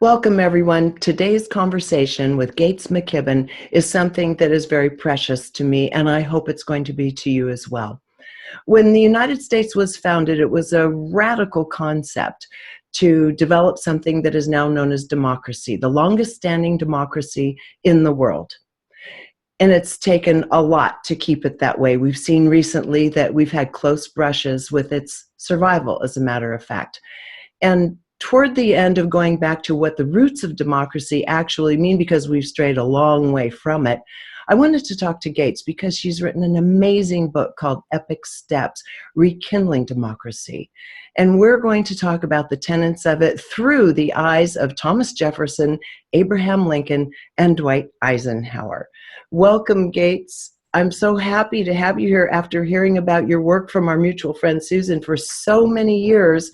Welcome, everyone. Today's conversation with Gates McKibbin is something that is very precious to me, and I hope it's going to be to you as well. When the United States was founded, it was a radical concept to develop something that is now known as democracy, the longest standing democracy in the world. And it's taken a lot to keep it that way. We've seen recently that we've had close brushes with its survival, as a matter of fact. And toward the end of going back to what the roots of democracy actually mean, because we've strayed a long way from it, I wanted to talk to Gates because she's written an amazing book called Epic Steps, Rekindling Democracy. And we're going to talk about the tenets of it through the eyes of Thomas Jefferson, Abraham Lincoln, and Dwight Eisenhower. Welcome, Gates. I'm so happy to have you here after hearing about your work from our mutual friend Susan for so many years.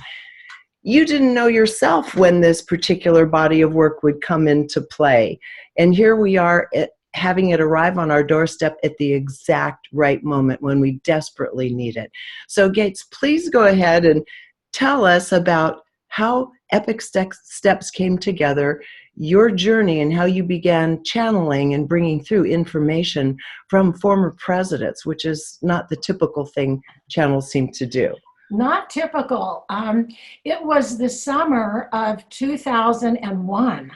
You didn't know yourself when this particular body of work would come into play. And here we are having it arrive on our doorstep at the exact right moment when we desperately need it. So Gates, please go ahead and tell us about how Epic Steps came together, your journey, and how you began channeling and bringing through information from former presidents, which is not the typical thing channels seem to do. Not typical. It was the summer of 2001,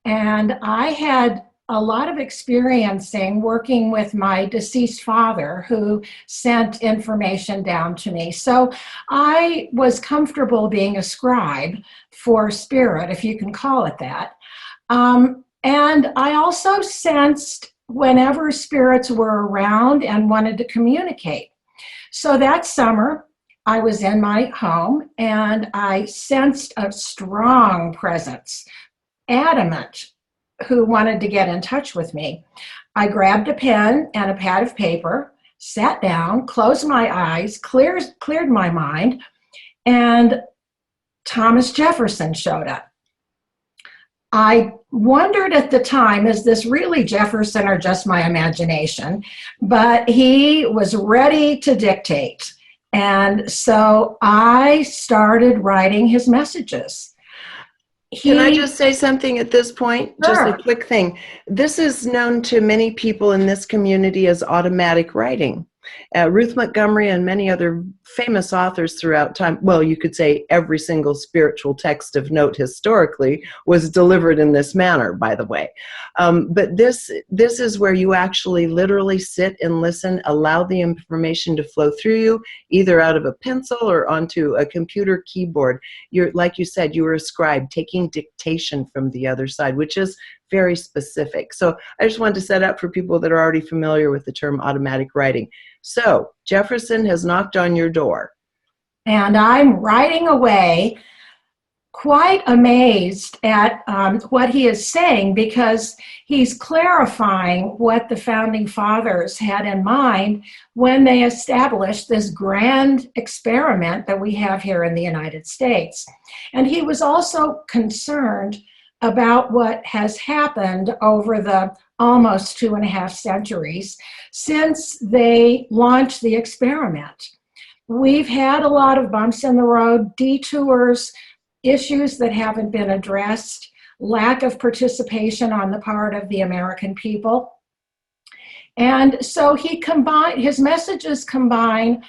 and I had a lot of experiencing working with my deceased father who sent information down to me. So I was comfortable being a scribe for spirit, if you can call it that. And I also sensed whenever spirits were around and wanted to communicate. So that summer, I was in my home and I sensed a strong presence, adamant, who wanted to get in touch with me. I grabbed a pen and a pad of paper, sat down, closed my eyes, cleared my mind, and Thomas Jefferson showed up. I wondered at the time, is this really Jefferson or just my imagination? But he was ready to dictate. And so I started writing his messages. Can I just say something at this point? Sure. Just a quick thing. This is known to many people in this community as automatic writing. Ruth Montgomery and many other famous authors throughout time, well, you could say every single spiritual text of note historically was delivered in this manner, by the way. But this is where you actually literally sit and listen, allow the information to flow through you, either out of a pencil or onto a computer keyboard. You're, like you said, you were a scribe taking dictation from the other side, which is very specific. So I just wanted to set up for people that are already familiar with the term automatic writing. So Jefferson has knocked on your door. And I'm writing away, quite amazed at what he is saying, because he's clarifying what the founding fathers had in mind when they established this grand experiment that we have here in the United States. And he was also concerned about what has happened over the almost 2.5 centuries since they launched the experiment. We've had a lot of bumps in the road, detours, issues that haven't been addressed, lack of participation on the part of the American people. And so his messages combine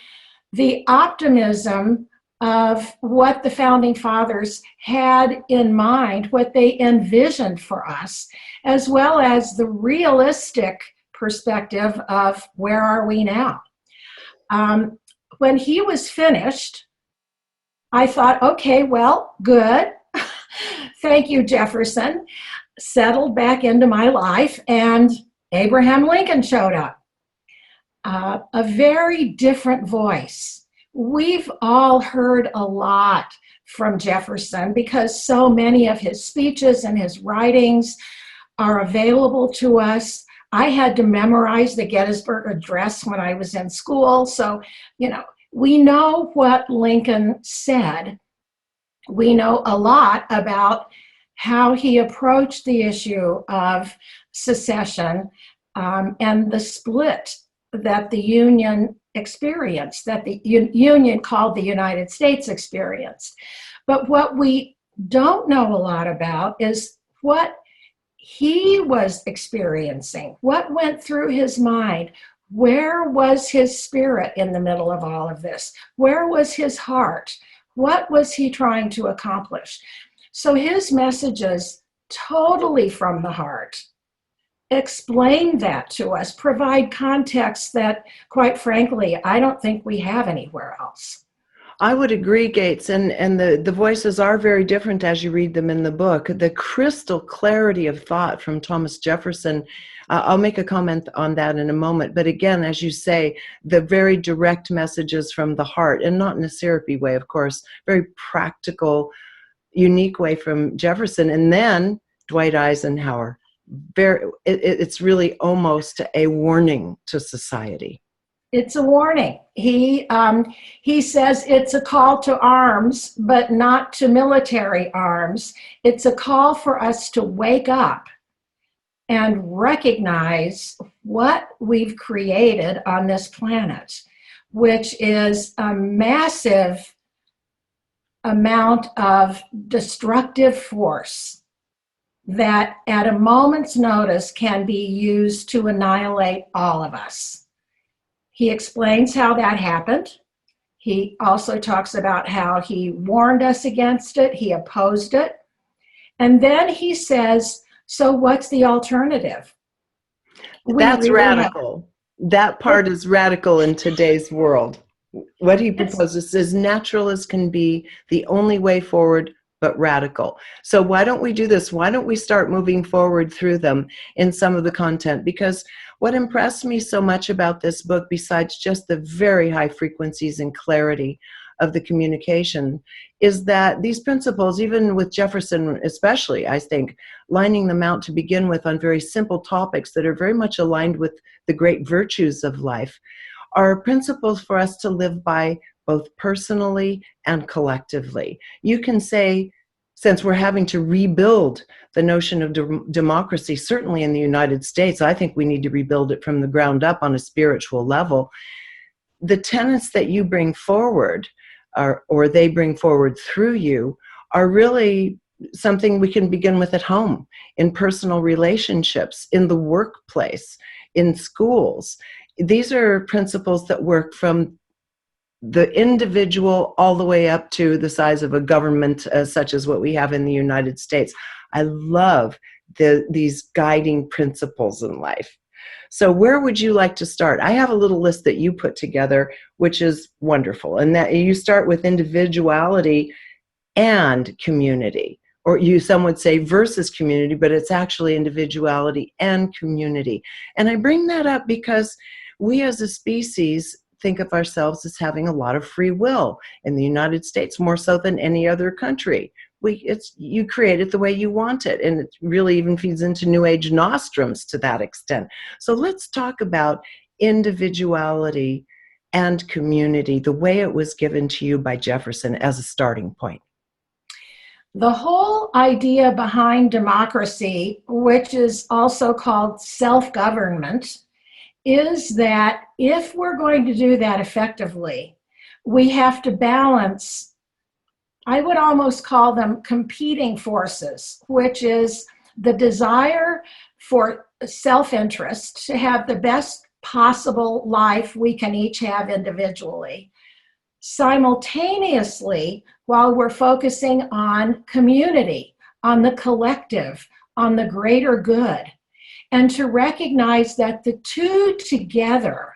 the optimism of what the founding fathers had in mind, what they envisioned for us, as well as the realistic perspective of where are we now. When he was finished, I thought, okay, well, good. Thank you, Jefferson. Settled back into my life, and Abraham Lincoln showed up. A very different voice. We've all heard a lot from Jefferson because so many of his speeches and his writings are available to us. I had to memorize the Gettysburg Address when I was in school. So, we know what Lincoln said. We know a lot about how he approached the issue of secession and the split that the Union experienced, that the Union called the United States experienced. But what we don't know a lot about is what he was experiencing, what went through his mind. Where was his spirit in the middle of all of this? Where was his heart? What was he trying to accomplish? So his messages, totally from the heart, explain that to us, provide context that, quite frankly, I don't think we have anywhere else. I would agree, Gates, and the voices are very different as you read them in the book. The crystal clarity of thought from Thomas Jefferson, I'll make a comment on that in a moment, but again, as you say, the very direct messages from the heart, and not in a syrupy way, of course, very practical, unique way from Jefferson, and then Dwight Eisenhower. It's really almost a warning to society. It's a warning. He says it's a call to arms, but not to military arms. It's a call for us to wake up and recognize what we've created on this planet, which is a massive amount of destructive force that at a moment's notice can be used to annihilate all of us. He explains how that happened. He also talks about how he warned us against it, he opposed it. And then he says, so what's the alternative? That's radical. That part is radical in today's world. What he proposes is natural as can be, the only way forward, but radical. So why don't we do this? Why don't we start moving forward through them in some of the content? Because what impressed me so much about this book, besides just the very high frequencies and clarity of the communication, is that these principles, even with Jefferson especially, I think, lining them out to begin with on very simple topics that are very much aligned with the great virtues of life, are principles for us to live by both personally and collectively. You can say, since we're having to rebuild the notion of democracy, certainly in the United States, I think we need to rebuild it from the ground up on a spiritual level. The tenets that you bring forward, or they bring forward through you, are really something we can begin with at home, in personal relationships, in the workplace, in schools. These are principles that work from the individual all the way up to the size of a government such as what we have in the United States. I love these guiding principles in life. So where would you like to start? I have a little list that you put together, which is wonderful. And that you start with individuality and community, or some would say versus community, but it's actually individuality and community. And I bring that up because we as a species think of ourselves as having a lot of free will in the United States, more so than any other country. You create it the way you want it, and it really even feeds into New Age nostrums to that extent. So let's talk about individuality and community, the way it was given to you by Jefferson as a starting point. The whole idea behind democracy, which is also called self-government, is that if we're going to do that effectively, we have to balance, I would almost call them competing forces, which is the desire for self-interest, to have the best possible life we can each have individually, simultaneously while we're focusing on community, on the collective, on the greater good. And to recognize that the two together,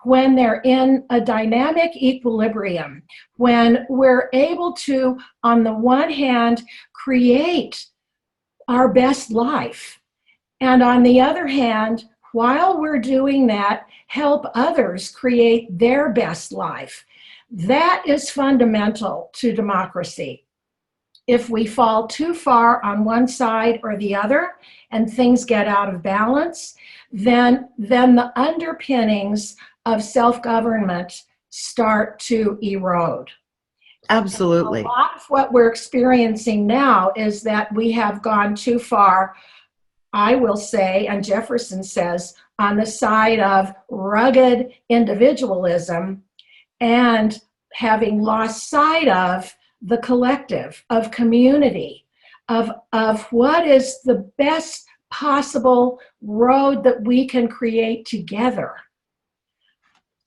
when they're in a dynamic equilibrium, when we're able to, on the one hand, create our best life, and on the other hand, while we're doing that, help others create their best life. That is fundamental to democracy. If we fall too far on one side or the other and things get out of balance, then the underpinnings of self-government start to erode. Absolutely. And a lot of what we're experiencing now is that we have gone too far, I will say, and Jefferson says, on the side of rugged individualism and having lost sight of the collective, of community, of what is the best possible road that we can create together.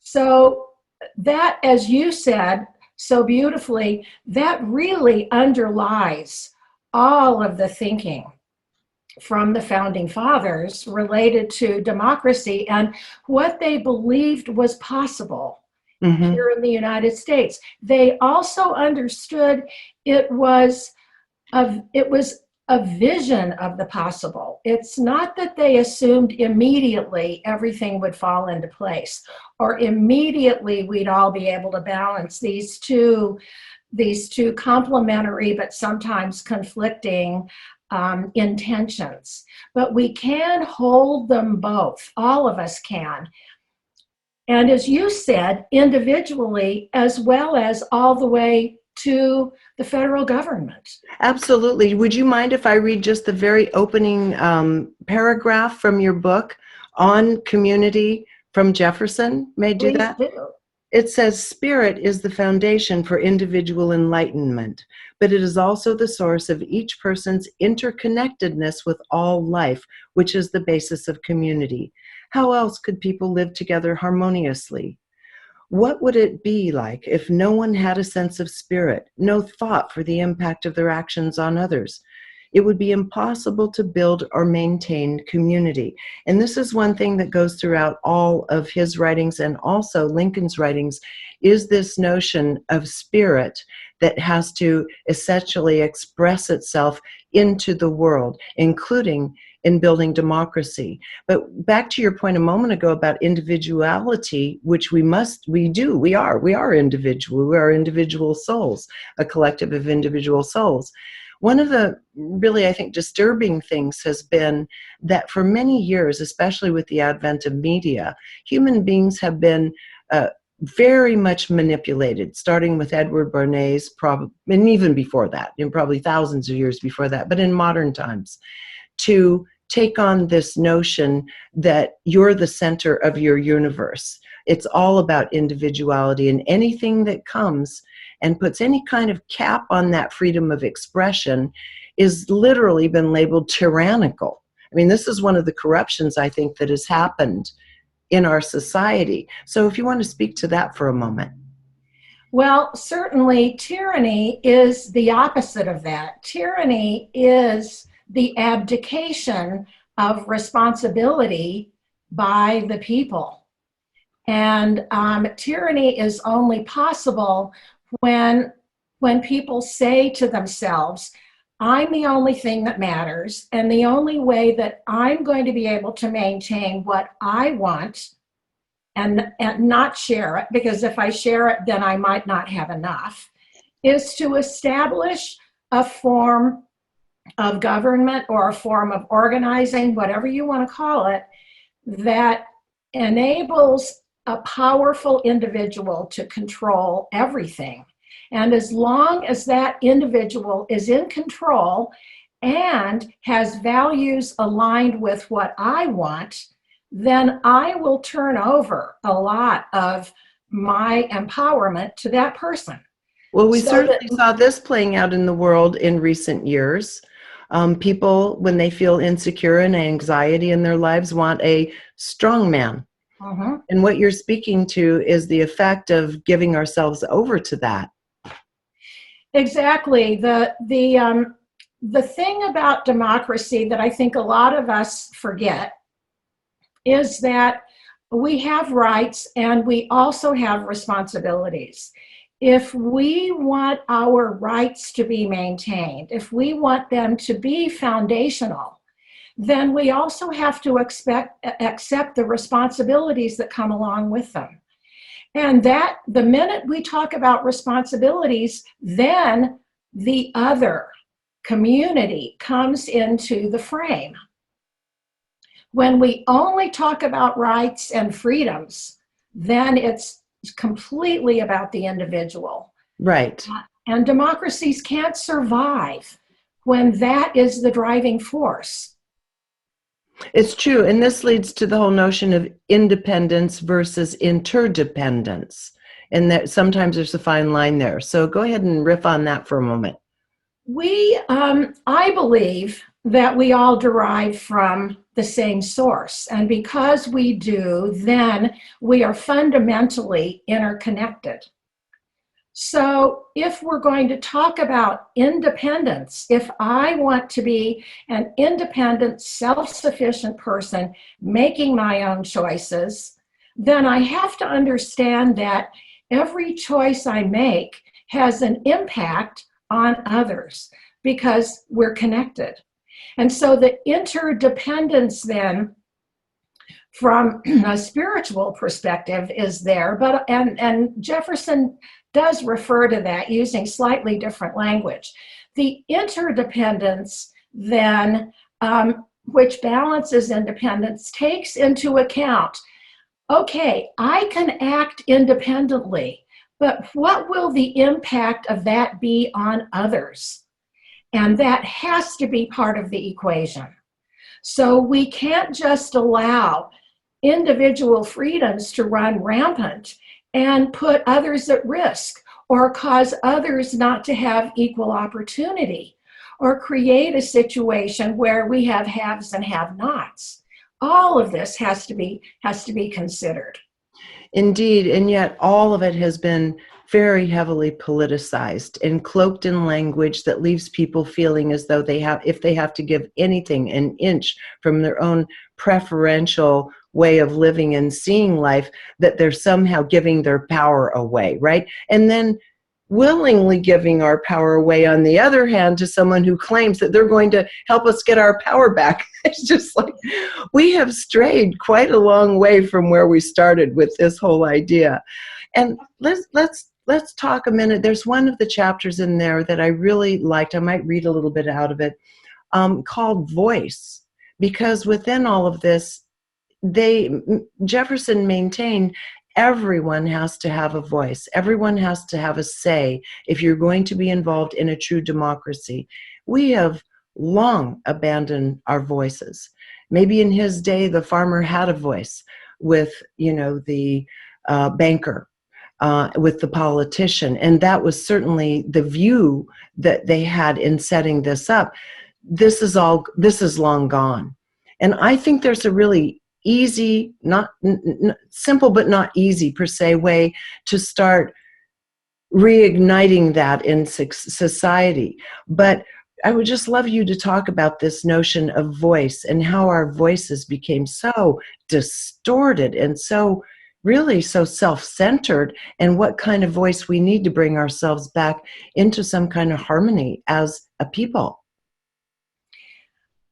So that, as you said so beautifully, that really underlies all of the thinking from the founding fathers related to democracy and what they believed was possible here in the United States. They also understood it was a vision of the possible. It's not that they assumed immediately everything would fall into place, or immediately we'd all be able to balance these two complementary but sometimes conflicting intentions. But we can hold them both. All of us can. And as you said, individually as well as all the way to the federal government. Absolutely. Would you mind if I read just the very opening paragraph from your book on community from Jefferson? May I do that? Please do. It says, "Spirit is the foundation for individual enlightenment, but it is also the source of each person's interconnectedness with all life, which is the basis of community. How else could people live together harmoniously? What would it be like if no one had a sense of spirit, no thought for the impact of their actions on others? It would be impossible to build or maintain community." And this is one thing that goes throughout all of his writings and also Lincoln's writings, is this notion of spirit that has to essentially express itself into the world, including in building democracy. But back to your point a moment ago about individuality, which we are individual. We are individual souls, a collective of individual souls. One of the really, I think, disturbing things has been that for many years, especially with the advent of media, human beings have been very much manipulated, starting with Edward Bernays, and even before that, and probably thousands of years before that, but in modern times, to take on this notion that you're the center of your universe. It's all about individuality, and anything that comes and puts any kind of cap on that freedom of expression is literally been labeled tyrannical. I mean, this is one of the corruptions, I think, that has happened in our society. So if you want to speak to that for a moment. Well, certainly tyranny is the opposite of that. Tyranny is the abdication of responsibility by the people. And tyranny is only possible when people say to themselves, I'm the only thing that matters, and the only way that I'm going to be able to maintain what I want and not share it, because if I share it, then I might not have enough, is to establish a form of government or a form of organizing, whatever you want to call it, that enables a powerful individual to control everything. And as long as that individual is in control and has values aligned with what I want, then I will turn over a lot of my empowerment to that person. Well, we certainly saw this playing out in the world in recent years. People, when they feel insecure and anxiety in their lives, want a strong man. Uh-huh. And what you're speaking to is the effect of giving ourselves over to that. Exactly. The thing about democracy that I think a lot of us forget is that we have rights and we also have responsibilities. If we want our rights to be maintained, if we want them to be foundational, then we also have to accept the responsibilities that come along with them. And that the minute we talk about responsibilities, then the other community comes into the frame. When we only talk about rights and freedoms, then it's completely about the individual. Right. And democracies can't survive when that is the driving force. It's true. And this leads to the whole notion of independence versus interdependence. and that sometimes there's a fine line there. So go ahead and riff on that for a moment. I believe that we all derive from the same source. And because we do, then we are fundamentally interconnected. So if we're going to talk about independence, if I want to be an independent, self-sufficient person making my own choices, then I have to understand that every choice I make has an impact on others because we're connected. And so the interdependence then from a spiritual perspective is there, but and Jefferson does refer to that using slightly different language. The interdependence then, which balances independence, takes into account, okay, I can act independently, but what will the impact of that be on others? And that has to be part of the equation. So we can't just allow individual freedoms to run rampant and put others at risk, or cause others not to have equal opportunity, or create a situation where we have haves and have-nots. All of this has to be considered. Indeed, and yet all of it has been very heavily politicized and cloaked in language that leaves people feeling as though if they have to give anything an inch from their own preferential way of living and seeing life, that they're somehow giving their power away, right? And then willingly giving our power away, on the other hand, to someone who claims that they're going to help us get our power back. It's just like, we have strayed quite a long way from where we started with this whole idea. And let's talk a minute. There's one of the chapters in there that I really liked. I might read a little bit out of it, called Voice, because within all of this, Jefferson maintained everyone has to have a voice. Everyone has to have a say if you're going to be involved in a true democracy. We have long abandoned our voices. Maybe in his day, the farmer had a voice with, the banker, with the politician, and that was certainly the view that they had in setting this up. This is long gone. And I think there's a really easy, not simple, but not easy per se way to start reigniting that in society. But I would just love you to talk about this notion of voice and how our voices became so distorted and so self-centered, and what kind of voice we need to bring ourselves back into some kind of harmony as a people.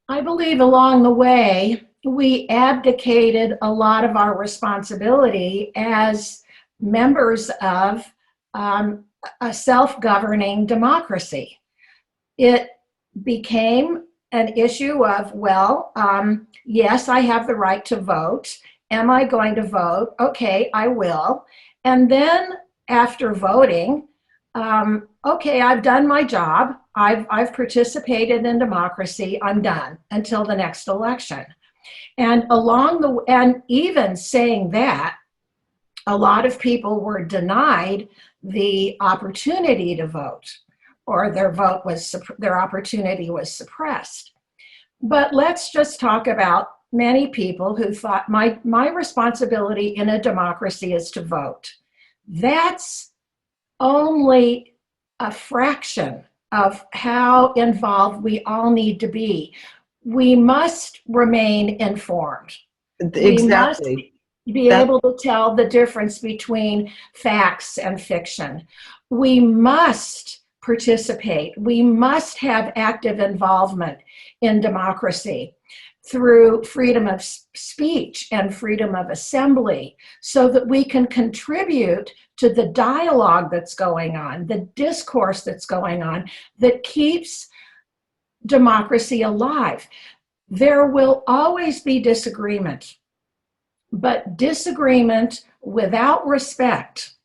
I believe along the way, we abdicated a lot of our responsibility as members of a self-governing democracy. It became an issue of, yes, I have the right to vote. Am I going to vote? Okay, I will. And then after voting, okay, I've done my job. I've participated in democracy. I'm done until the next election. And and even saying that, a lot of people were denied the opportunity to vote, or their opportunity was suppressed. But let's just talk about many people who thought my responsibility in a democracy is to vote. That's only a fraction of how involved we all need to be. We must remain informed. Exactly. We must be able to tell the difference between facts and fiction. We must participate. We must have active involvement in democracy through freedom of speech and freedom of assembly, so that we can contribute to the dialogue that's going on, the discourse that's going on, that keeps democracy alive. There will always be disagreement, but disagreement without respect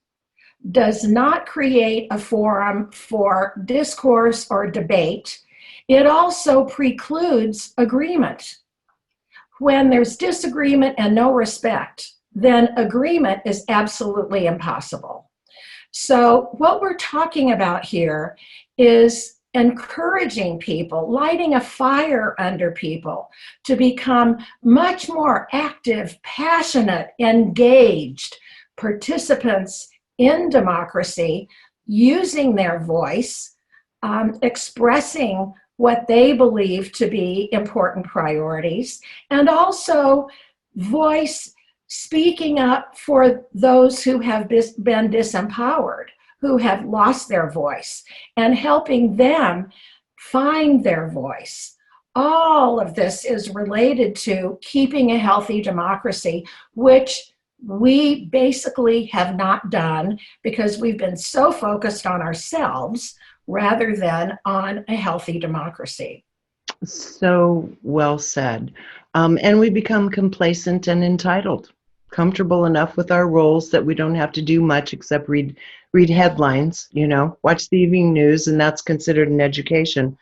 does not create a forum for discourse or debate. It also precludes agreement. When there's disagreement and no respect, then agreement is absolutely impossible. So what we're talking about here is encouraging people, lighting a fire under people to become much more active, passionate, engaged participants in democracy, using their voice, expressing what they believe to be important priorities, and also voice speaking up for those who have been disempowered, who have lost their voice, and helping them find their voice. All of this is related to keeping a healthy democracy, which we basically have not done because we've been so focused on ourselves rather than on a healthy democracy. So well said. And we become complacent and entitled, comfortable enough with our roles that we don't have to do much except read headlines, watch the evening news, and that's considered an education.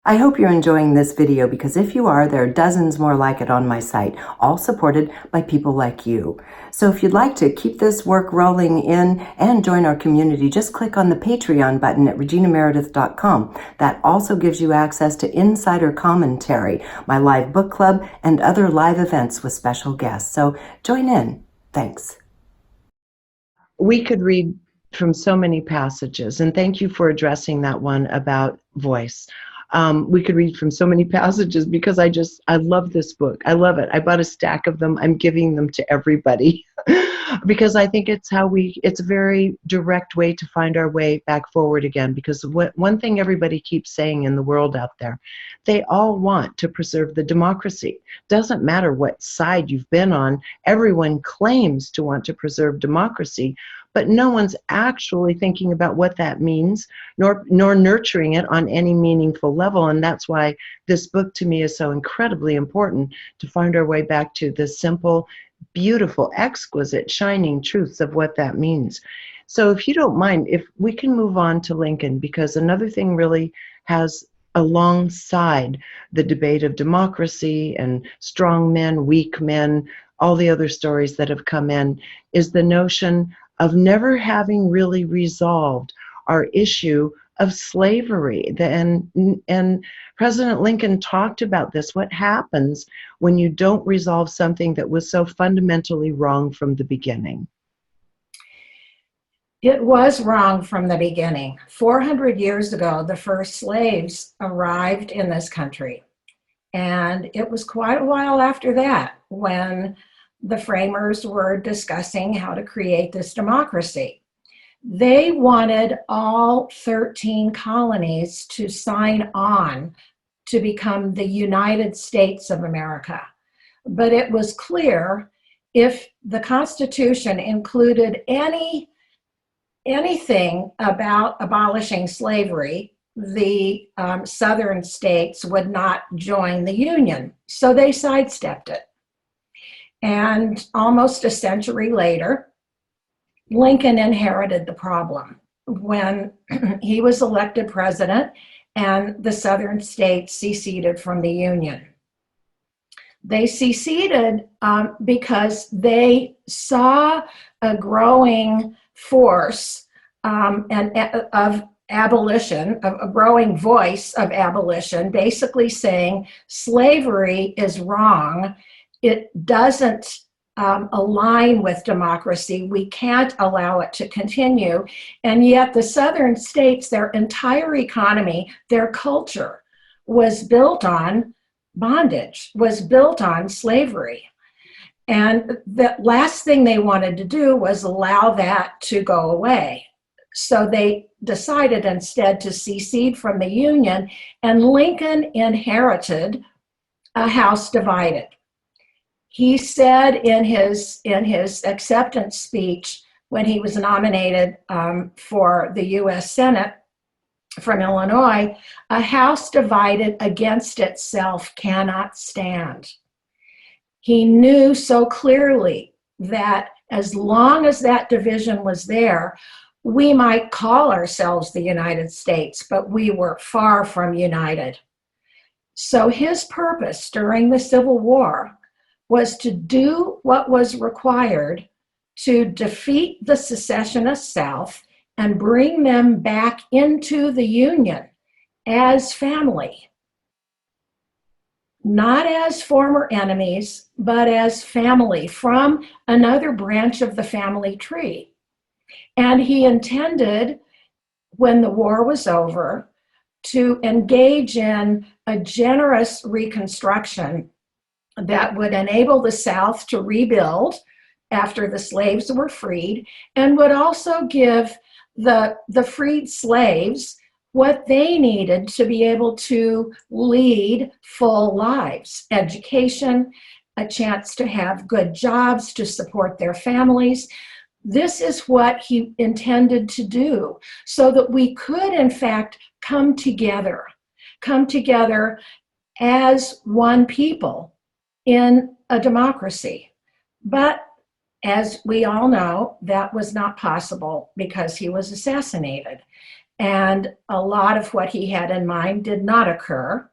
I hope you're enjoying this video, because if you are, there are dozens more like it on my site, all supported by people like you. So if you'd like to keep this work rolling in and join our community, just click on the Patreon button at reginameredith.com. That also gives you access to insider commentary, my live book club, and other live events with special guests. So join in. Thanks. We could read from so many passages, and thank you for addressing that one about voice. We could read from so many passages because I love this book. I love it. I bought a stack of them. I'm giving them to everybody because I think it's a very direct way to find our way back forward again. Because one thing everybody keeps saying in the world out there, they all want to preserve the democracy. Doesn't matter what side you've been on. Everyone claims to want to preserve democracy, but no one's actually thinking about what that means, nor nurturing it on any meaningful level. And that's why this book to me is so incredibly important, to find our way back to the simple, beautiful, exquisite, shining truths of what that means. So if you don't mind, if we can move on to Lincoln, because another thing really has alongside the debate of democracy and strong men, weak men, all the other stories that have come in, is the notion of never having really resolved our issue of slavery. And President Lincoln talked about this. What happens when you don't resolve something that was so fundamentally wrong from the beginning? It was wrong from the beginning. 400 years ago, the first slaves arrived in this country. And it was quite a while after that when the framers were discussing how to create this democracy. They wanted all 13 colonies to sign on to become the United States of America. But it was clear if the Constitution included anything about abolishing slavery, the southern states would not join the Union. So they sidestepped it. And almost a century later, Lincoln inherited the problem when he was elected president and the southern states seceded from the Union. They seceded because they saw a growing force of abolition, of a growing voice of abolition, basically saying slavery is wrong. It doesn't align with democracy. We can't allow it to continue. And yet the southern states, their entire economy, their culture was built on bondage, was built on slavery. And the last thing they wanted to do was allow that to go away. So they decided instead to secede from the Union, and Lincoln inherited a house divided. He said in his acceptance speech when he was nominated for the U.S. Senate from Illinois, a house divided against itself cannot stand. He knew so clearly that as long as that division was there, we might call ourselves the United States, but we were far from united. So his purpose during the Civil War was to do what was required to defeat the secessionist South and bring them back into the Union as family. Not as former enemies, but as family from another branch of the family tree. And he intended, when the war was over, to engage in a generous reconstruction that would enable the South to rebuild after the slaves were freed, and would also give the freed slaves what they needed to be able to lead full lives: education, a chance to have good jobs to support their families. This is what he intended to do, so that we could, in fact, come together as one people in a democracy. But as we all know, that was not possible because he was assassinated. And a lot of what he had in mind did not occur.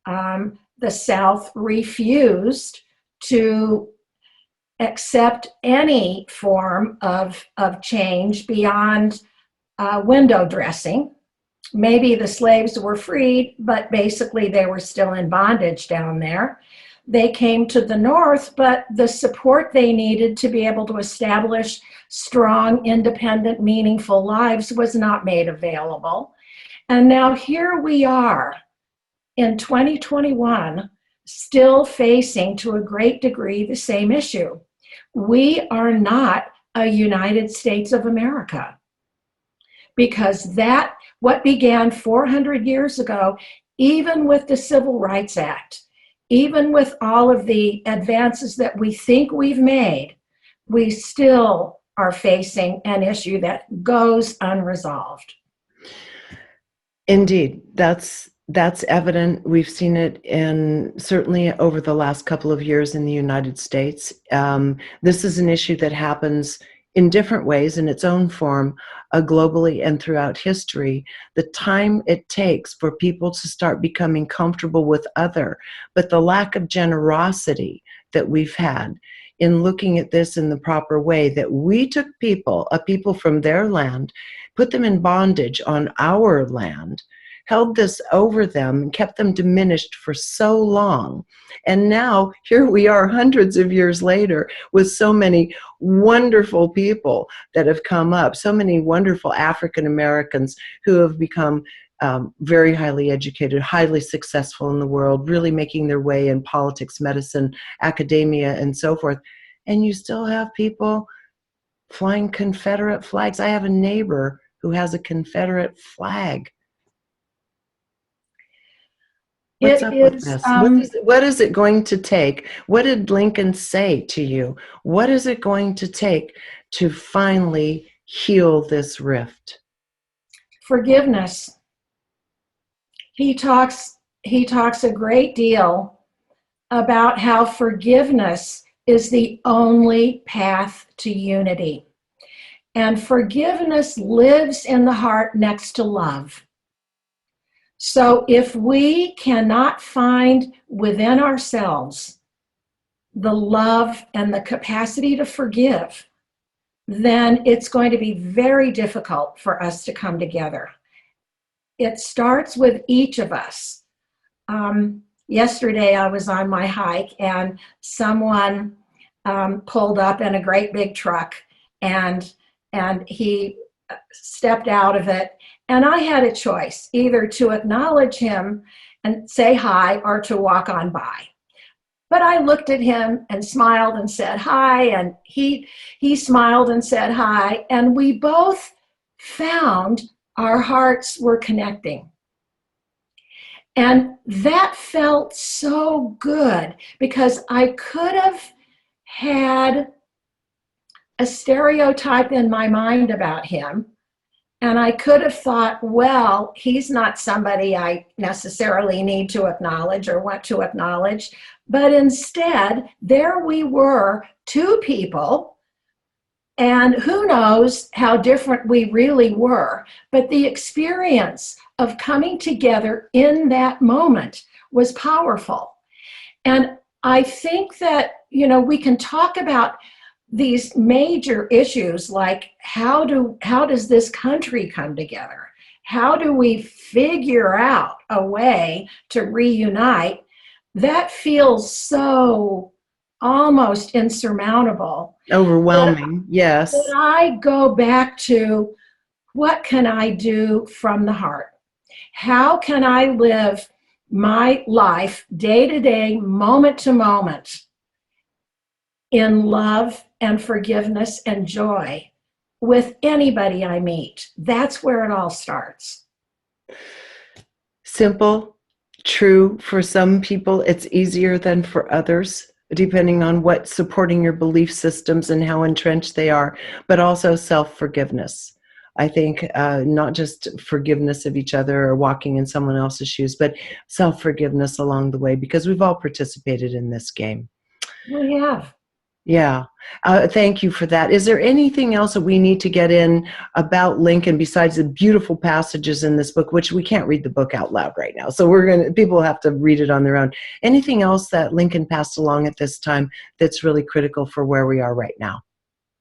The South refused to accept any form of change beyond window dressing. Maybe the slaves were freed, but basically they were still in bondage down there. They came to the North, but the support they needed to be able to establish strong, independent, meaningful lives was not made available. And now here we are in 2021, still facing to a great degree the same issue. We are not a United States of America, because that, what began 400 years ago, even with the Civil Rights Act, even with all of the advances that we think we've made, we still are facing an issue that goes unresolved. Indeed, that's evident. We've seen it certainly over the last couple of years in the United States. This is an issue that happens in different ways, in its own form, globally and throughout history. The time it takes for people to start becoming comfortable with other, but the lack of generosity that we've had in looking at this in the proper way, that we took a people from their land, put them in bondage on our land, held this over them and kept them diminished for so long. And now here we are hundreds of years later with so many wonderful people that have come up, so many wonderful African Americans who have become very highly educated, highly successful in the world, really making their way in politics, medicine, academia, and so forth. And you still have people flying Confederate flags. I have a neighbor who has a Confederate flag. What's up with this? What is it going to take? What did Lincoln say to you? What is it going to take to finally heal this rift? Forgiveness. He talks a great deal about how forgiveness is the only path to unity. And forgiveness lives in the heart next to love. So if we cannot find within ourselves the love and the capacity to forgive, then it's going to be very difficult for us to come together. It starts with each of us. Yesterday I was on my hike and someone pulled up in a great big truck, and he stepped out of it. And I had a choice, either to acknowledge him and say hi or to walk on by. But I looked at him and smiled and said hi, and he smiled and said hi, and we both found our hearts were connecting. And that felt so good, because I could have had a stereotype in my mind about him. And I could have thought, well, he's not somebody I necessarily need to acknowledge or want to acknowledge. But instead, there we were, two people, and who knows how different we really were. But the experience of coming together in that moment was powerful. And I think that, we can talk about these major issues like how does this country come together? How do we figure out a way to reunite? That feels so almost insurmountable. Overwhelming, But yes. I go back to, what can I do from the heart? How can I live my life day to day, moment to moment, in love and forgiveness and joy with anybody I meet? That's where it all starts. Simple, true. For some people, it's easier than for others, depending on what supporting your belief systems and how entrenched they are, but also self-forgiveness. I think not just forgiveness of each other or walking in someone else's shoes, but self-forgiveness along the way, because we've all participated in this game. We have. Yeah. Thank you for that. Is there anything else that we need to get in about Lincoln besides the beautiful passages in this book, which we can't read the book out loud right now, so people have to read it on their own. Anything else that Lincoln passed along at this time that's really critical for where we are right now?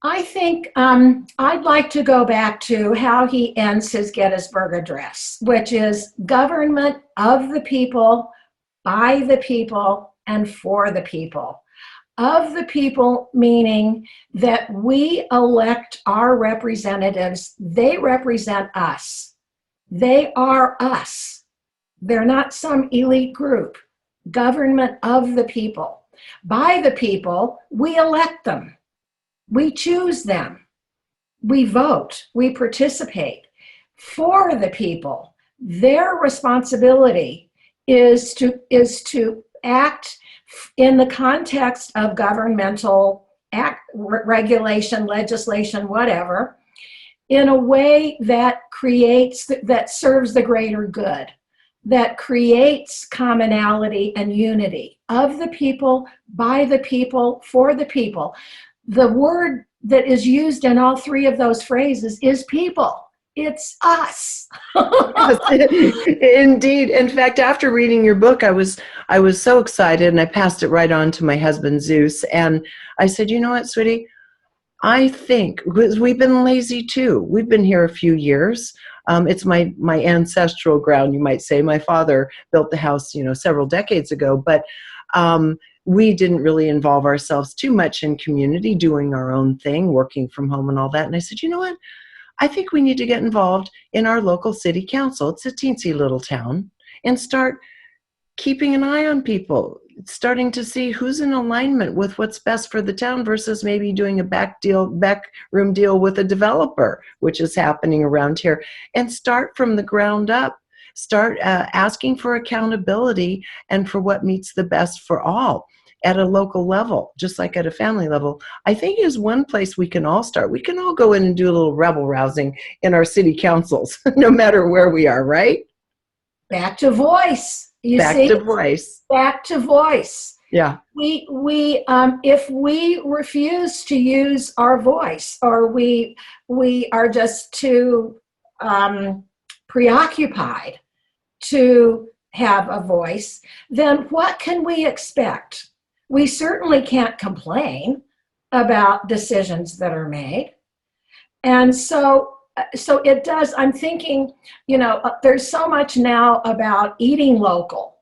I think I'd like to go back to how he ends his Gettysburg Address, which is government of the people, by the people, and for the people. Of the people, meaning that we elect our representatives. They represent us. They are us. They're not some elite group. Government of the people. By the people, we elect them. We choose them. We vote. We participate. For the people, their responsibility is to act in the context of governmental regulation, legislation, whatever, in a way that serves the greater good, that creates commonality and unity of the people, by the people, for the people. The word that is used in all three of those phrases is people. It's us. Indeed. In fact, after reading your book, I was so excited, and I passed it right on to my husband, Zeus. And I said, you know what, sweetie? I think, because we've been lazy too. We've been here a few years. It's my ancestral ground, you might say. My father built the house, several decades ago, but we didn't really involve ourselves too much in community, doing our own thing, working from home and all that. And I said, you know what? I think we need to get involved in our local city council. It's a teensy little town, and start keeping an eye on people, starting to see who's in alignment with what's best for the town versus maybe doing a backroom deal with a developer, which is happening around here, and start from the ground up. Start asking for accountability and for what meets the best for all at a local level, just like at a family level. I think is one place we can all start. We can all go in and do a little rebel rousing in our city councils, no matter where we are, right? Back to voice. Back to voice. Back to voice. Yeah. If we refuse to use our voice, or we are just too preoccupied to have a voice, then what can we expect? We certainly can't complain about decisions that are made. And so it does, I'm thinking, there's so much now about eating local,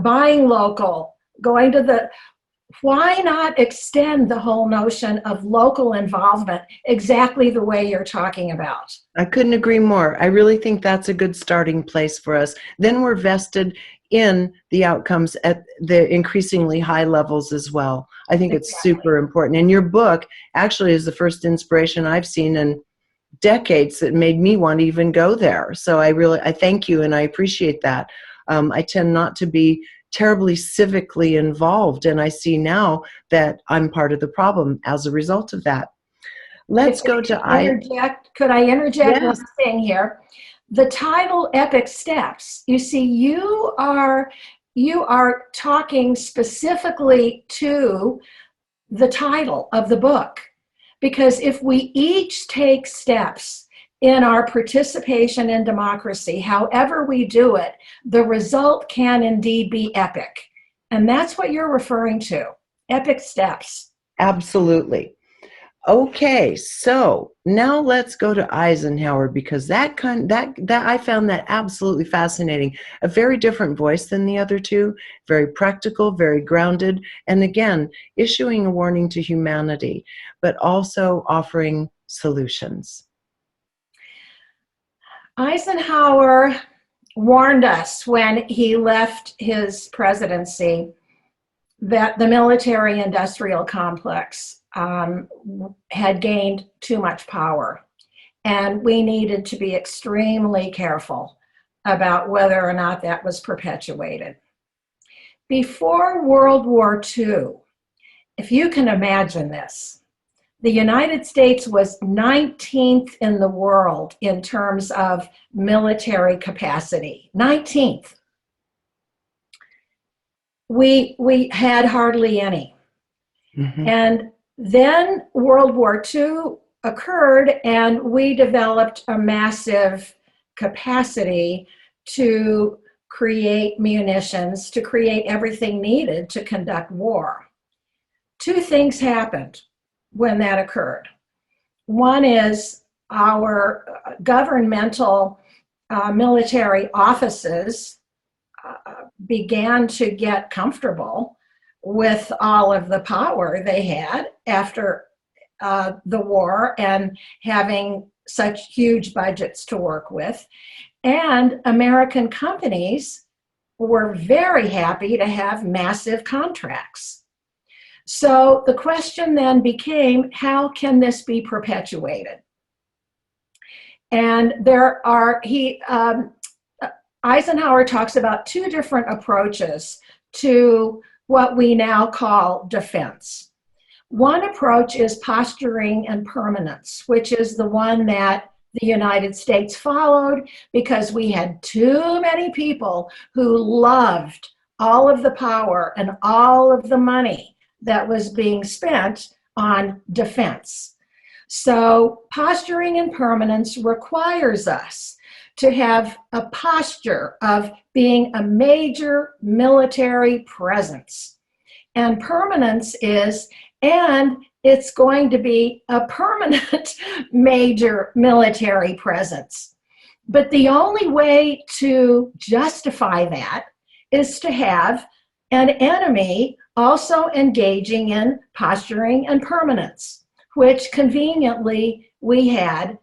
buying local, going to why not extend the whole notion of local involvement exactly the way you're talking about? I couldn't agree more. I really think that's a good starting place for us. Then we're vested in the outcomes at the increasingly high levels as well. I think it's super important. And your book actually is the first inspiration I've seen in decades that made me want to even go there. So I thank you, and I appreciate that. I tend not to be terribly civically involved, and I see now that I'm part of the problem as a result of that. Let's go to Could I interject Yes. one thing here? The title Epic Steps. You see, you are talking specifically to the title of the book, because if we each take steps in our participation in democracy, however we do it, the result can indeed be epic. And that's what you're referring to, epic steps. Absolutely. Okay, so now let's go to Eisenhower, because that I found that absolutely fascinating. A very different voice than the other two, very practical, very grounded, and again, issuing a warning to humanity, but also offering solutions. Eisenhower warned us when he left his presidency that the military-industrial complex had gained too much power, and we needed to be extremely careful about whether or not that was perpetuated. Before World War II, if you can imagine this, the United States was 19th in the world in terms of military capacity. 19th. We had hardly any. Mm-hmm. And then World War II occurred, and we developed a massive capacity to create munitions, to create everything needed to conduct war. Two things happened when that occurred. One is our governmental military offices began to get comfortable with all of the power they had after the war and having such huge budgets to work with. And American companies were very happy to have massive contracts. So the question then became, how can this be perpetuated? And Eisenhower talks about two different approaches to what we now call defense. One approach is posturing and permanence, which is the one that the United States followed because we had too many people who loved all of the power and all of the money that was being spent on defense. So posturing and permanence requires us to have a posture of being a major military presence. And permanence is, and it's going to be a permanent major military presence. But the only way to justify that is to have an enemy also engaging in posturing and permanence, which conveniently we had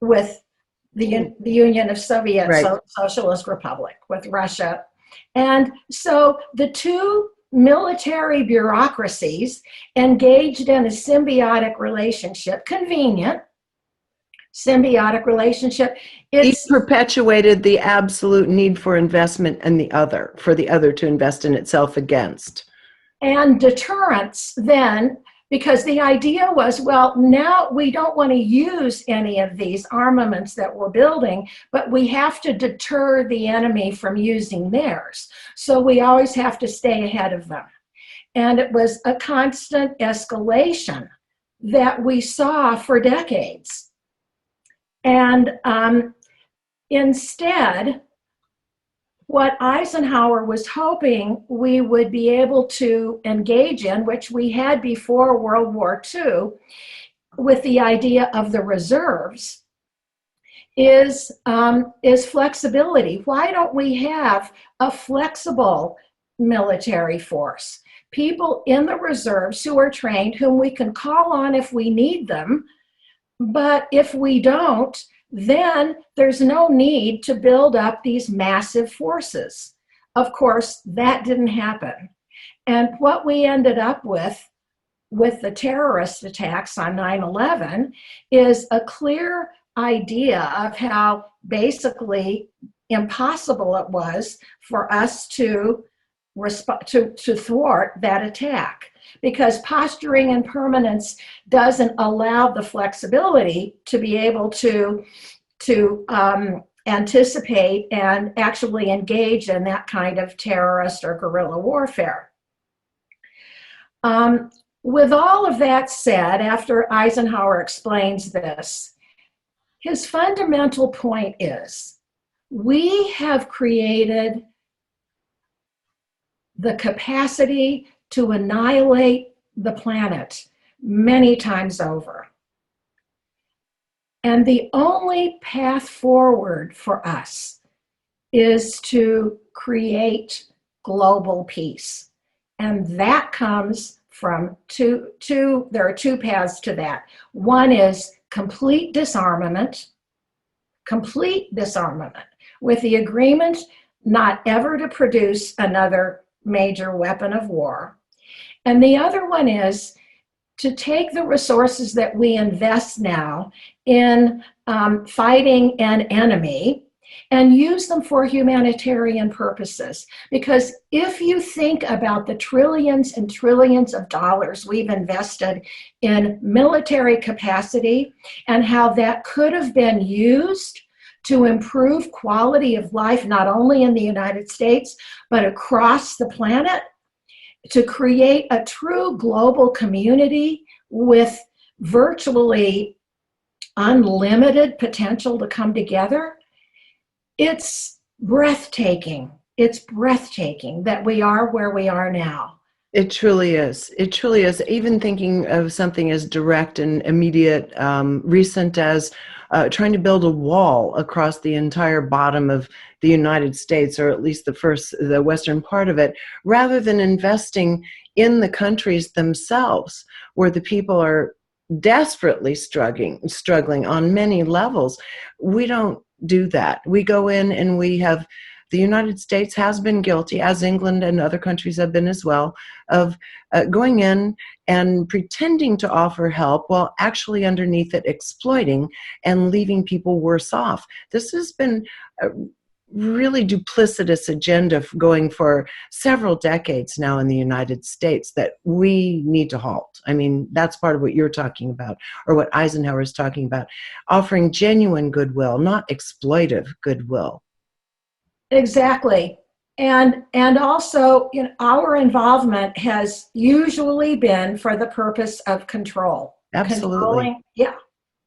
with the Union of Soviet Socialist Republic, with Russia. And so the two military bureaucracies engaged in a symbiotic relationship, convenient symbiotic relationship. Each perpetuated the absolute need for investment and for the other to invest in itself against. And deterrence then, because the idea was, well, now we don't want to use any of these armaments that we're building, but we have to deter the enemy from using theirs. So we always have to stay ahead of them. And it was a constant escalation that we saw for decades. And instead, what Eisenhower was hoping we would be able to engage in, which we had before World War II, with the idea of the reserves, is flexibility. Why don't we have a flexible military force? People in the reserves who are trained, whom we can call on if we need them, but if we don't, then there's no need to build up these massive forces. Of course, that didn't happen. And what we ended up with the terrorist attacks on 9/11 is a clear idea of how basically impossible it was for us to thwart that attack, because posturing and permanence doesn't allow the flexibility to be able to anticipate and actually engage in that kind of terrorist or guerrilla warfare. With all of that said, after Eisenhower explains this, his fundamental point is, we have created the capacity to annihilate the planet many times over. And the only path forward for us is to create global peace. And that comes from there are two paths to that. One is complete disarmament with the agreement not ever to produce another major weapon of war. And the other one is to take the resources that we invest now in fighting an enemy and use them for humanitarian purposes. Because if you think about the trillions and trillions of dollars we've invested in military capacity and how that could have been used to improve quality of life, not only in the United States, but across the planet, to create a true global community with virtually unlimited potential to come together, it's breathtaking. It's breathtaking that we are where we are now. It truly is. It truly is. Even thinking of something as direct and immediate, recent as trying to build a wall across the entire bottom of the United States, or at least the western part of it, rather than investing in the countries themselves, where the people are desperately struggling on many levels. We don't do that. We go in and the United States has been guilty, as England and other countries have been as well, of going in and pretending to offer help while actually underneath it exploiting and leaving people worse off. This has been a really duplicitous agenda going for several decades now in the United States that we need to halt. I mean, that's part of what you're talking about, or what Eisenhower is talking about, offering genuine goodwill, not exploitive goodwill. Exactly. And also, our involvement has usually been for the purpose of control. Absolutely. Yeah.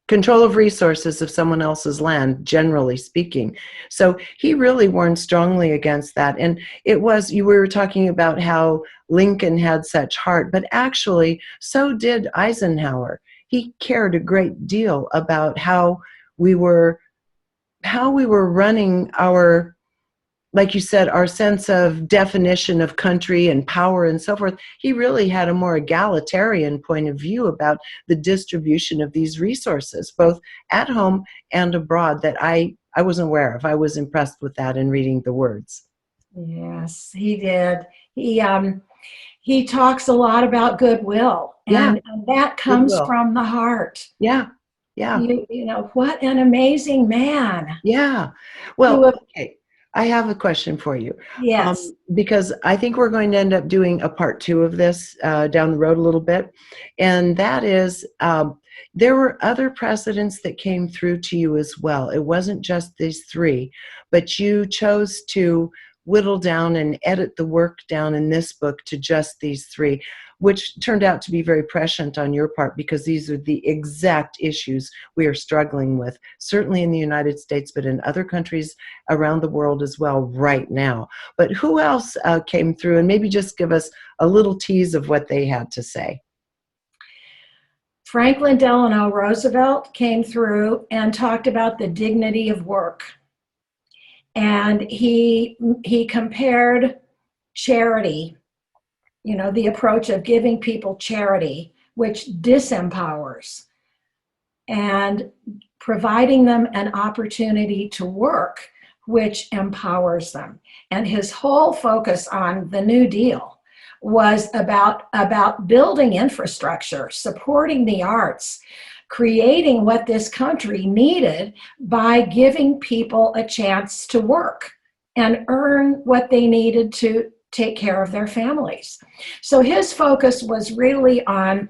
Control of resources of someone else's land, generally speaking. So he really warned strongly against that. And we were talking about how Lincoln had such heart, but actually so did Eisenhower. He cared a great deal about how we were running our, like you said, our sense of definition of country and power and so forth. He really had a more egalitarian point of view about the distribution of these resources, both at home and abroad, that I wasn't aware of. I was impressed with that in reading the words. Yes, he did. He talks a lot about goodwill, and that comes from the heart. Yeah. What an amazing man. Yeah. Well, okay. I have a question for you. Yes. Because I think we're going to end up doing a part 2 of this down the road a little bit. And that is, there were other presidents that came through to you as well. It wasn't just these 3, but you chose to whittle down and edit the work down in this book to just these 3, which turned out to be very prescient on your part, because these are the exact issues we are struggling with, certainly in the United States, but in other countries around the world as well right now. But who else came through? And maybe just give us a little tease of what they had to say. Franklin Delano Roosevelt came through and talked about the dignity of work. And he compared charity, the approach of giving people charity, which disempowers, and providing them an opportunity to work, which empowers them. And his whole focus on the New Deal was about building infrastructure, supporting the arts, creating what this country needed by giving people a chance to work and earn what they needed to take care of their families. So his focus was really on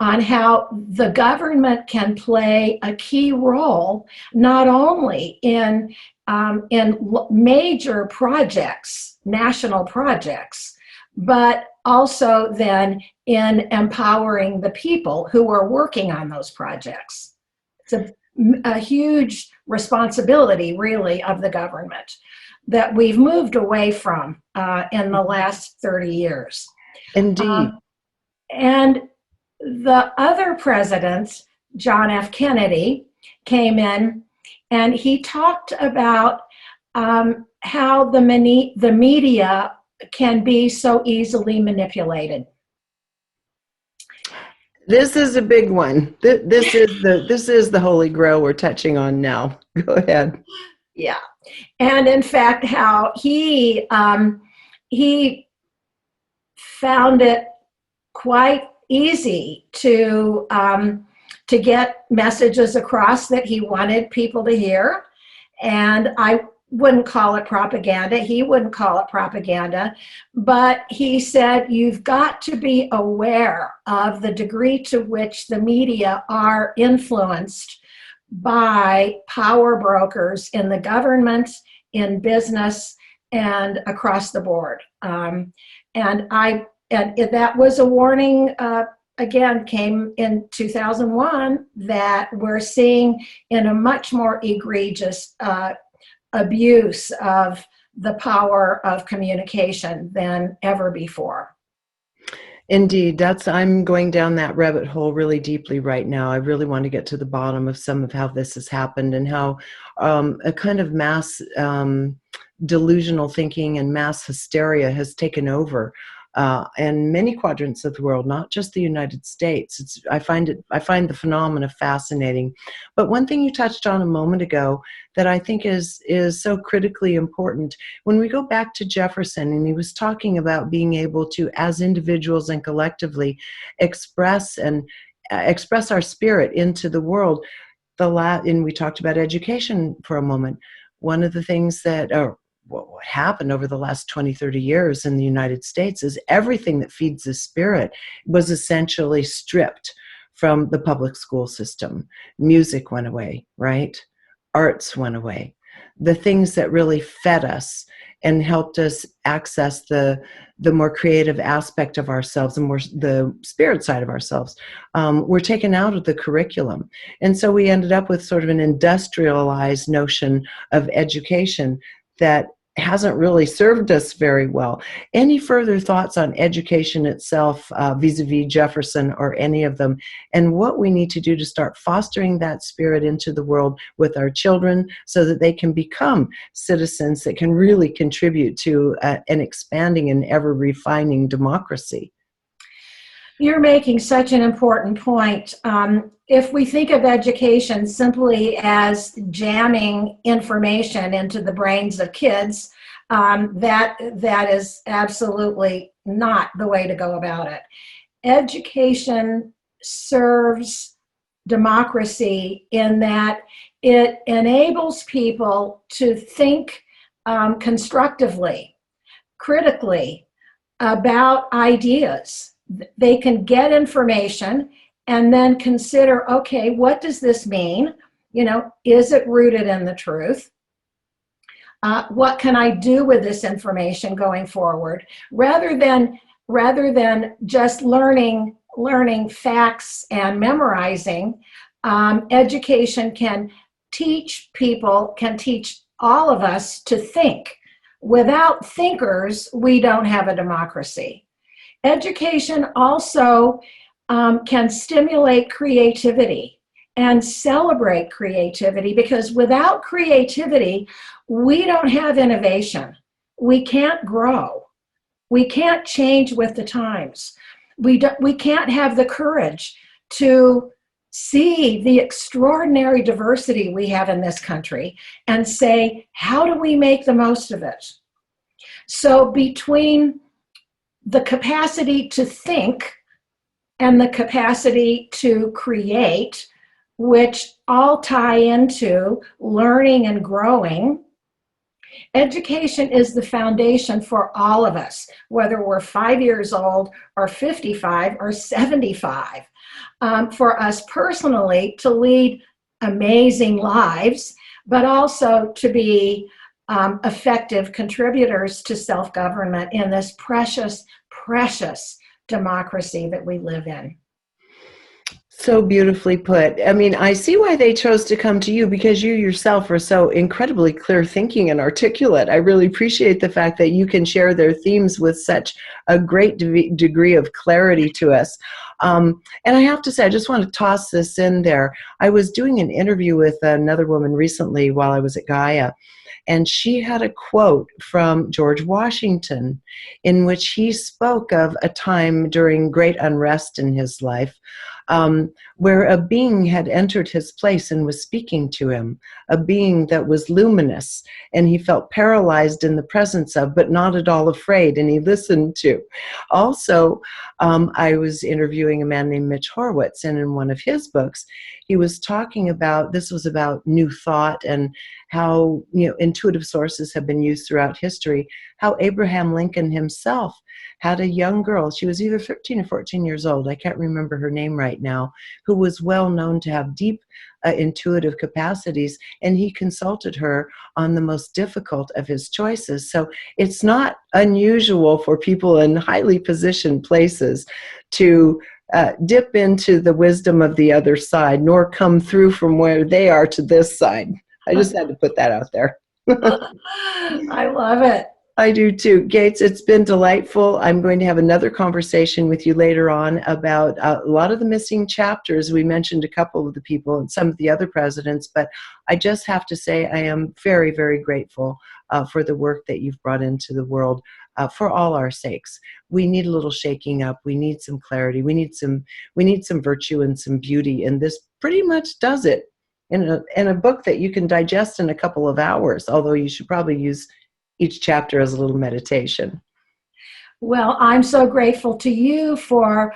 how the government can play a key role, not only in major projects, national projects, but also then in empowering the people who are working on those projects. It's a huge responsibility, really, of the government that we've moved away from in the last 30 years. Indeed. And The other president, John F. Kennedy, came in and he talked about how the media can be so easily manipulated. This is a big one. This is the Holy Grail we're touching on now. Go ahead. Yeah, and in fact, how he found it quite easy to get messages across that he wanted people to hear, and I wouldn't call it propaganda. He wouldn't call it propaganda, but he said you've got to be aware of the degree to which the media are influenced by power brokers in the government, in business, and across the board. And that was a warning. Again, came in 2001 that we're seeing in a much more egregious abuse of the power of communication than ever before. Indeed, I'm going down that rabbit hole really deeply right now. I really want to get to the bottom of some of how this has happened and how a kind of mass delusional thinking and mass hysteria has taken over in many quadrants of the world, not just the United States. I find the phenomena fascinating. But one thing you touched on a moment ago that I think is so critically important, when we go back to Jefferson, and he was talking about being able to, as individuals and collectively, express our spirit into the world. And we talked about education for a moment. One of the things that, what happened over the last 20, 30 years in the United States is everything that feeds the spirit was essentially stripped from the public school system. Music went away, right? Arts went away. The things that really fed us and helped us access the more creative aspect of ourselves and more the spirit side of ourselves were taken out of the curriculum. And so we ended up with sort of an industrialized notion of education that hasn't really served us very well. Any further thoughts on education itself vis-a-vis Jefferson or any of them, and what we need to do to start fostering that spirit into the world with our children so that they can become citizens that can really contribute to an expanding and ever-refining democracy? You're making such an important point. If we think of education simply as jamming information into the brains of kids, that is absolutely not the way to go about it. Education serves democracy in that it enables people to think constructively, critically about ideas. They can get information and then consider, okay, what does this mean? Is it rooted in the truth? What can I do with this information going forward? Rather than just learning facts and memorizing, education can teach all of us to think. Without thinkers, we don't have a democracy. Education also can stimulate creativity and celebrate creativity, because without creativity, we don't have innovation. We can't grow. We can't change with the times. We can't have the courage to see the extraordinary diversity we have in this country and say, how do we make the most of it? So between the capacity to think and the capacity to create, which all tie into learning and growing, education is the foundation for all of us, whether we're 5 years old or 55 or 75. For us personally, to lead amazing lives, but also to be effective contributors to self-government in this precious, precious democracy that we live in. So beautifully put. I mean, I see why they chose to come to you, because you yourself are so incredibly clear thinking and articulate. I really appreciate the fact that you can share their themes with such a great degree of clarity to us. And I have to say, I just want to toss this in there. I was doing an interview with another woman recently while I was at Gaia, and she had a quote from George Washington in which he spoke of a time during great unrest in his life, where a being had entered his place and was speaking to him, a being that was luminous, and he felt paralyzed in the presence of, but not at all afraid, and he listened to. Also, I was interviewing a man named Mitch Horowitz, and in one of his books, he was talking about, this was about new thought and how, intuitive sources have been used throughout history, how Abraham Lincoln himself had a young girl, she was either 13 or 14 years old, I can't remember her name right now, who was well known to have deep intuitive capacities, and he consulted her on the most difficult of his choices. So it's not unusual for people in highly positioned places to dip into the wisdom of the other side, nor come through from where they are to this side. I just had to put that out there. I love it. I do too. Gates, it's been delightful. I'm going to have another conversation with you later on about a lot of the missing chapters. We mentioned a couple of the people and some of the other presidents, but I just have to say I am very, very grateful for the work that you've brought into the world for all our sakes. We need a little shaking up. We need some clarity. We need some virtue and some beauty, and this pretty much does it in a book that you can digest in a couple of hours, although you should probably use each chapter as a little meditation. Well, I'm so grateful to you for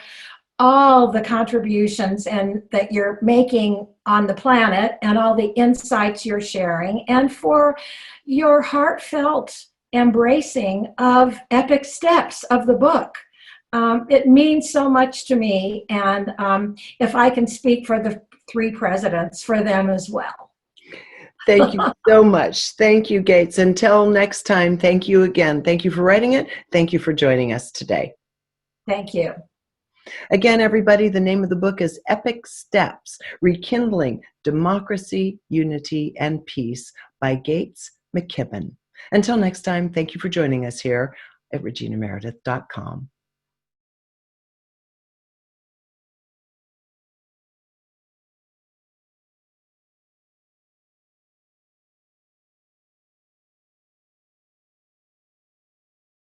all the contributions and that you're making on the planet and all the insights you're sharing, and for your heartfelt embracing of epic steps of the book. It means so much to me, and if I can speak for the three presidents, for them as well. Thank you so much. Thank you, Gates. Until next time, thank you again. Thank you for writing it. Thank you for joining us today. Thank you. Again, everybody, the name of the book is Epic Steps, Rekindling Democracy, Unity, and Peace by Gates McKibbin. Until next time, thank you for joining us here at reginameredith.com.